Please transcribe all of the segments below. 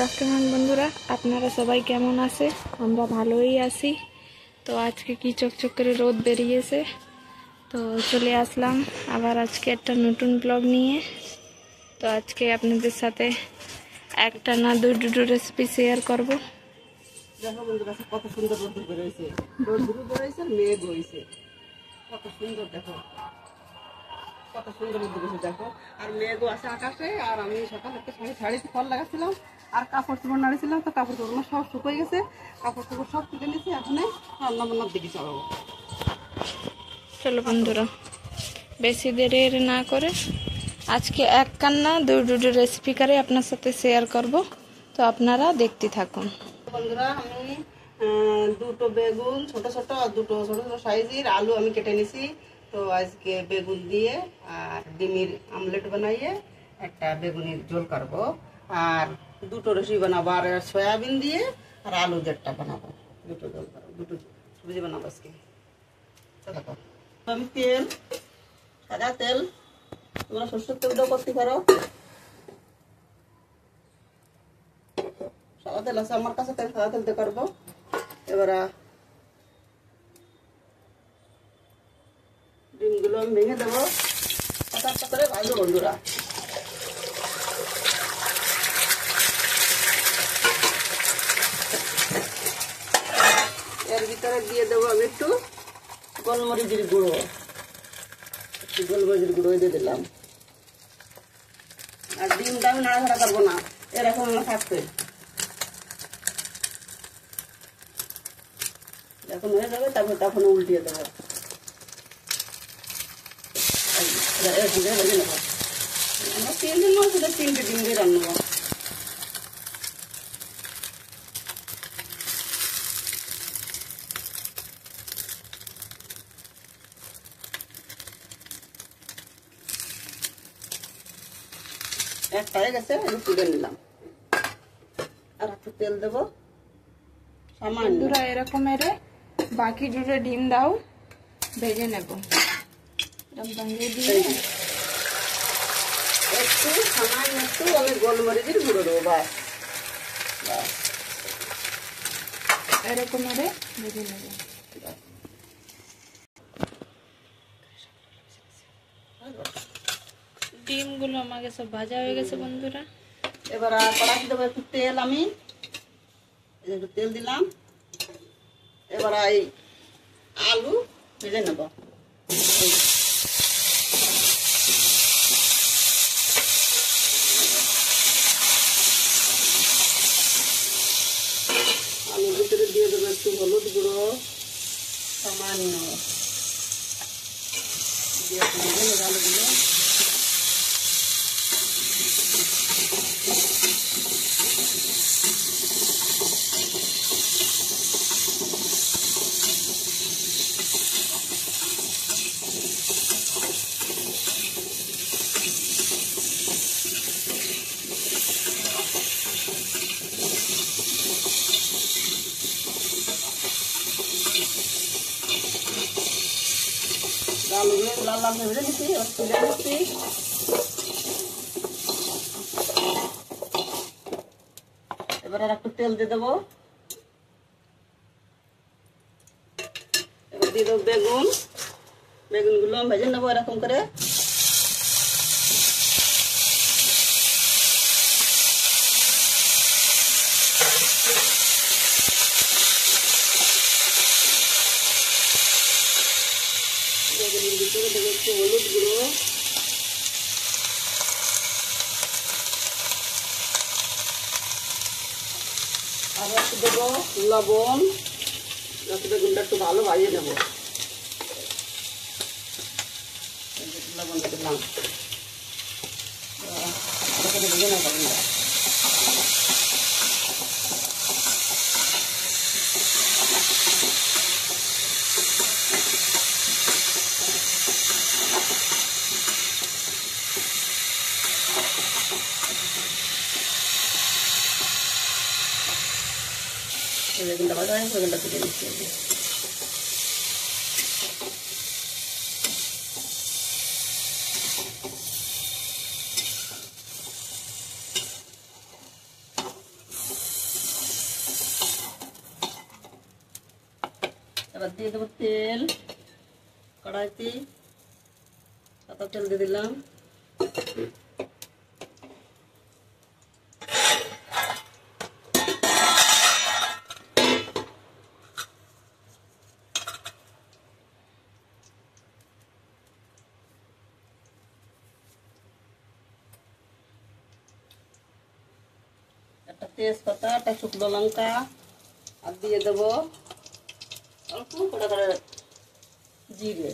Good afternoon বন্ধুরা, আপনারা সবাই কেমন আছে? আমরা ভালোই আছি। তো আজকে কি চকচক করে রোদ বেরিয়েছে, তো চলে আসলাম আবার আজকে একটা নতুন ব্লগ নিয়ে। তো আজকে আপনাদের সাথে একটা না দুটো রেসিপি শেয়ার করব। দেখো বন্ধুরা, কত সুন্দর রোদ বেরোইছে, রোদ বেরোইছে, মেঘ হয়েছে, কত সুন্দর দেখো, কত সুন্দর রোদ বেরোইছে দেখো। আর মেঘও আছে আকাশে। আর আমি সকাল থেকে শাড়িতে ফল লাগাচ্ছিলাম আর কাপড় চোপড় নাড়িয়েছিলাম, তো কাপড় চোপড় সব শুকিয়ে গেছে, কাপড় চোপড় সব শুকে নিয়েছি। এখন রান্না বান্নার দিকে চলাবো। চলো বন্ধুরা, বেশি দেরি না করে আজকে এক কান্না দুটো রেসিপি করে আপনার সাথে শেয়ার করব। তো আপনারা দেখতে থাকুন বন্ধুরা। আমি দুটো বেগুন ছোট ছোট আর দুটো ছোট ছোট সাইজের আলু আমি কেটে নিছি। তো আজকে বেগুন দিয়ে আর ডিমের আমলেট বানাইয়ে একটা বেগুনের ঝোল করবো, আর দুটো রেসিপি বানাবো, আর সয়াবিন দিয়ে আর আলু দেড়টা বানাবো, দুটো ঝোল করবো, দুটো সবজি বানাবো আজকে। দেখো আমি তেল, সাদা তেল, তোমরা সরষের তেল দাও করতে পারো, সাদা তেল আছে আমার কাছে, তাই সাদা তেল দিয়ে করবো। এবার ডিমগুলো আমি ভেঙে দেবো, একটা করে ভাজবো বন্ধুরা। এর ভিতরে দিয়ে দেবো আমি একটু গোলমরিচের গুঁড়ো, একটু গোলমরিচের গুঁড়ো দিয়ে দিলাম। আর ডিমটা আমি নাড়াচাড়া করবো না, এরকম থাকবে। যখন হয়ে যাবে তারপর তখন উল্টিয়ে দেবো, ভেজে নেবো। আমরা 3 দিন মাস 3টে ডিম দিয়ে রান্নাবো। একটা হয়ে গেছে, আমি তুলে নিলাম। আর একটু তেল দেবো সামান্য। এরকম এরে বাকি দুটো ডিম দাও, ভেজে নেব। একটু সামান্য একটু আমি গোলমরিচের গুঁড়ো দেবো, বাস এরকম এরে ভেজে নেব। ডিমগুলো আমাকে সব ভাজা হয়ে গেছে বন্ধুরা। এবার কড়াইতে দেবো একটু তেল, আমি একটু তেল দিলাম। এবার এই আলু ভেজে নেব। আলুর ভিতরে দিয়ে দেবো একটু হলুদ গুঁড়ো সামান্য, দিয়ে ভেজে নেবো আলুগুলো। আলুগুলো লাল লাল ভেজে নিচ্ছি, তুলে নিচ্ছি। এবার আর একটু তেল দিয়ে দেবো। এবার দিয়ে দেবো বেগুন, বেগুনগুলো ভেজে নেবো এরকম করে। বেগুনের ভিতরে দেবো একটু হলুদ গুঁড়ো, আর একটু দেবো লবণ, যাতে বেগুনটা একটু ভালো ভাজিয়ে নেবো। লবণ দিলাম, ভেজে নেবো বেগুনটা। বেগুনটা ভাজা হয়ে বেগুনটা তুলে নিচ্ছি। এবার দিয়ে দেবো তেল কড়াইতে, সাদা তেল দিয়ে দিলাম। একটা তেজপাতা, একটা শুকনো লঙ্কা, আর দিয়ে দেবো অল্প করে জিরে।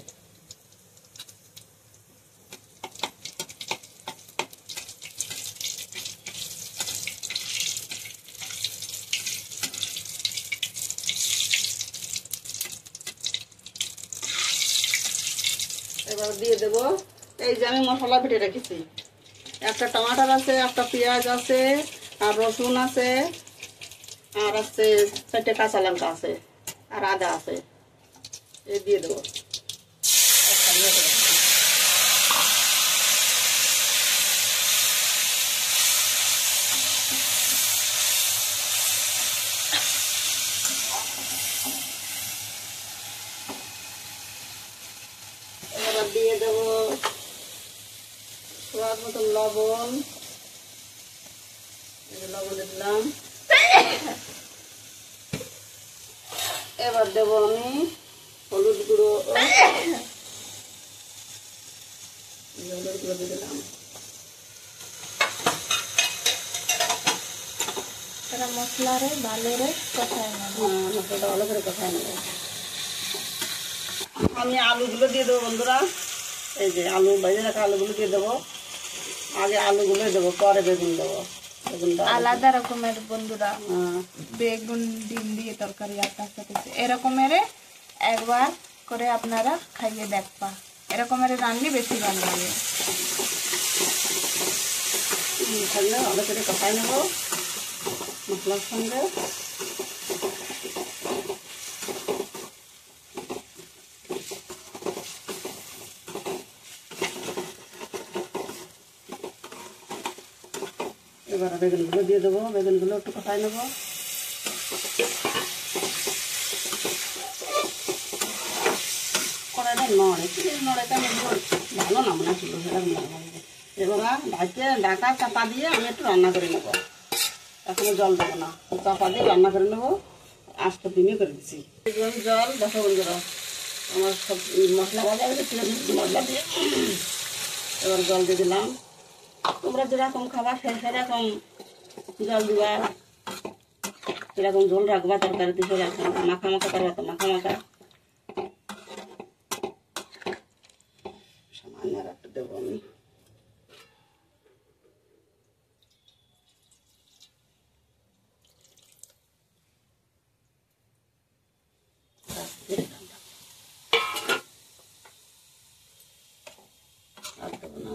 এবার দিয়ে দেবো এই যে আমি মশলা বেটে রেখেছি, একটা টমাটার আছে, একটা পেঁয়াজ আছে, আর রসুন আছে, আর আছে 4টে কাঁচা লঙ্কা আছে, আর আদা আছে, এই দিয়ে দেবো। এবার দিয়ে দেবো স্বাদ মতন লবণ, লবণ দিলাম। এবার দেবো আমি হলুদ গুঁড়ো, হলুদ গুঁড়ো দিয়ে দিলাম। মশলারে ভালো করে কষায় নেব। মশলাটা ভালো করে কষায় নেব। আমি আলুগুলো দিয়ে দেবো বন্ধুরা, এই যে আলু ভেজে রাখা আলুগুলো দিয়ে দেবো। আগে আলুগুলো দেবো, পরে বেগুন দেবো। বেগুনটা আলাদা রকমের বন্ধুরা, বেগুন ডিম দিয়ে তরকারি আপনার সাথে এরকমের একবার করে আপনারা খাইয়ে দেখবা, এরকমের রান্নি বেশি ভালো লাগে। ভালো করে কষাই নেব মশলার সঙ্গে। এবার বেগুনগুলো দিয়ে দেবো, বেগুনগুলো একটু কষাই নেবো। কড়াইটা নড়াইটা ভালো না মনে ছিল, এবার ঢাকা চাপা দিয়ে আমি একটু রান্না করে নেবো। এখন জল দেবো না, চাপা দিয়ে রান্না করে নেবো। আস্তে দিনে করে দিচ্ছি জল। দেখো বন্ধুরা আমার সব মশলা ভাজা হয়েছে, মশলা দিয়ে এবার জল দিয়ে দিলাম। তোমরা যেরকম খাবা সেরকম জল দিবা, সেরকম ঝোল রাখবা তরকারিতে, সেরকম মাখা মাখা করবা তো মাখা মাখা। সামান্য আর একটু দেবো আমি। আর দেবো না,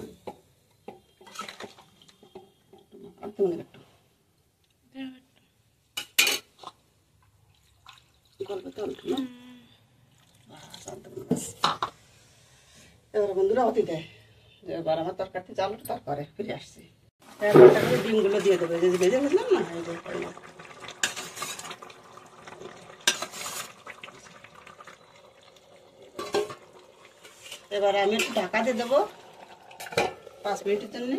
এবার বন্ধুরা অতি দেয়। এবার আমার তরকারি চালু, তারপরে ফিরে আসছি। ডিমগুলো দিয়ে দেবো, যে ভেজে ফেললাম না। এবার আমি একটু ঢাকা দিয়ে দেবো 5 মিনিটের জন্য।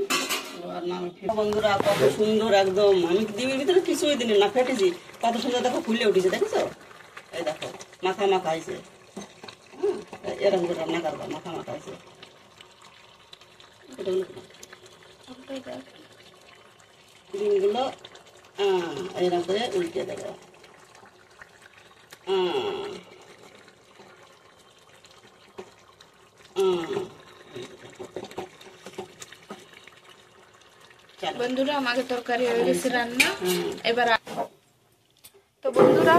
বন্ধুরা কত সুন্দর একদম, আমি ডিমের ভিতরে কিছুই দিন না, ফেটেছি কত সুন্দর দেখো ফুলে উঠেছে, দেখেছো? এই দেখো মাখা মাখা হয়েছে। এরকম করে রান্না করবো, মাখা মাখা হয়েছে। ডিমগুলো এরকম করে উল্টে দেবো। বন্ধুরা আমাকে তরকারি হয়ে গেছে রান্না। এবার তো বন্ধুরা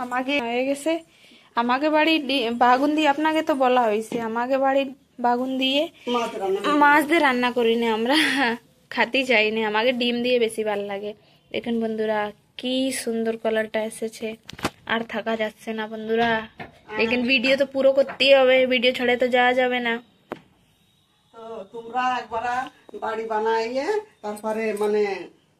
আমাকে হয়ে গেছে, আমাকে বাড়ি বাগুন দিয়ে, আপনাকে তো বলা হয়েছে আমাকে বাড়ি বাগুন দিয়ে মাছ দিয়ে রান্না করিনি আমরা, খাতে চাইনি, আমাকে ডিম দিয়ে বেশি ভালো লাগে। দেখেন বন্ধুরা কি সুন্দর কালারটা এসেছে, আর থাকা যাচ্ছে না বন্ধুরা। লেকিন ভিডিও তো পুরো করতেই হবে, ভিডিও ছাড়ে তো যাওয়া যাবে না। তো তোমরা একবার বাড়ি বানাইয়ে তারপরে মানে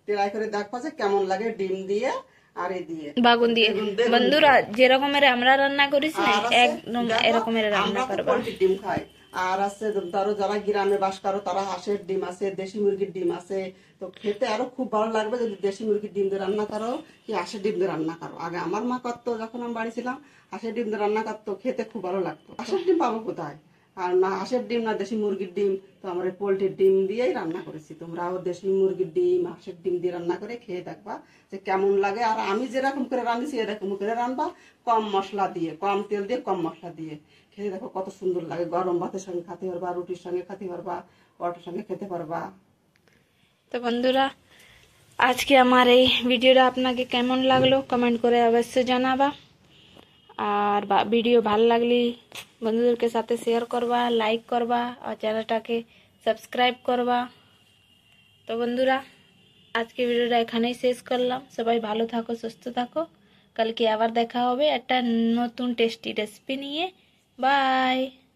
ট্রাই করে দেখবা যে কেমন লাগে ডিম দিয়ে আর এ দিয়ে বাগুন দিয়ে। বেগুন বন্ধুরা যেরকমের আমরা রান্না করিস না আর আছে, একদম দেখো, এরকমের রান্না আমরা তো করবা। পোল্ট্রির ডিম খাই। আর আছে ধরো যারা গ্রামে বাস করো তারা হাঁসের ডিম আছে, দেশি মুরগির ডিম আছে। তো খেতে আরো খুব ভালো লাগবে যদি দেশি মুরগির ডিম দিয়ে রান্না করো কি হাঁসের ডিম দিয়ে রান্না করো। আগে আমার মা করতো, যখন আমি বাড়ি ছিলাম হাঁসের ডিম দিয়ে রান্না করতো, খেতে খুব ভালো লাগতো। হাঁসের ডিম পাবো কোথায়? আর না হাঁসের ডিম না দেশি মুরগির ডিম, তো আমরা পোল্ট্রির ডিম দিয়েই রান্না করেছি। তোমরাও দেশি মুরগির ডিম হাঁসের ডিম দিয়ে রান্না করে খেয়ে দেখবা যে কেমন লাগে। আর আমি যেরকম করে রাঁধছি এরকম করে রান্না, কম মশলা দিয়ে, কম তেল দিয়ে, কম মশলা দিয়ে খেয়ে দেখো কত সুন্দর লাগে। গরম ভাতের সঙ্গে খেতে পারবা, রুটির সঙ্গে খেতে পারবা, পরোটার সঙ্গে খেতে পারবা। তো বন্ধুরা আজকে আমার এই ভিডিওটা আপনাকে কেমন লাগলো কমেন্ট করে অবশ্যই জানাবা। আর ভিডিও ভালো লাগলে বন্ধুদেরকে সাথে শেয়ার করবা, লাইক করবা আর চ্যানেলটাকে সাবস্ক্রাইব করবা। তো বন্ধুরা আজকে ভিডিওটা এখানেই শেষ করলাম। সবাই ভালো থাকো, সুস্থ থাকো। কালকে আবার দেখা হবে একটা নতুন টেস্টি রেসিপি নিয়ে। বাই।